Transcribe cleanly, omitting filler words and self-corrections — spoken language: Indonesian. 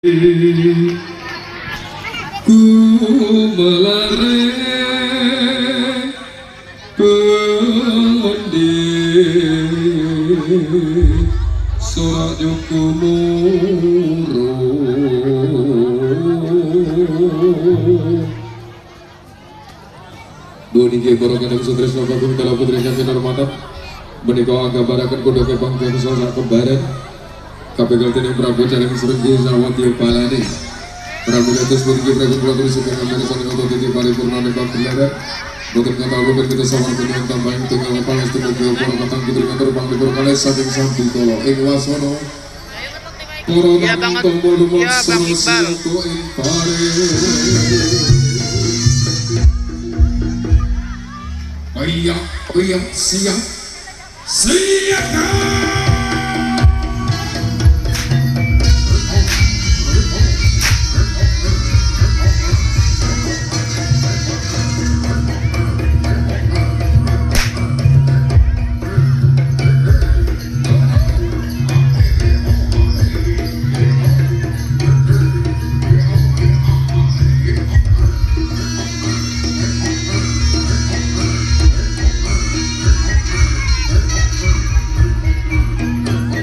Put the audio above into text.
Ku melare pengondi sorak joko moro dua ninggi borokan yang sutris bapak dalam putri kami normatif menikah agak barakan kodok bangsa sosak kembaran KPK Tni Prabu Jalan Sergi Zawati Palani Prabu Gatus Burgi Prabu Prabu Sukai Kamera Sani Oto Titi Paripurna Nebak Berlada Bukan kata lupa kita sama dengan tambahan tengah panas tengah pura katang putri kantor bang di berkali saking sampi tolo Wasono Corona tombol nomor sosialku impare siap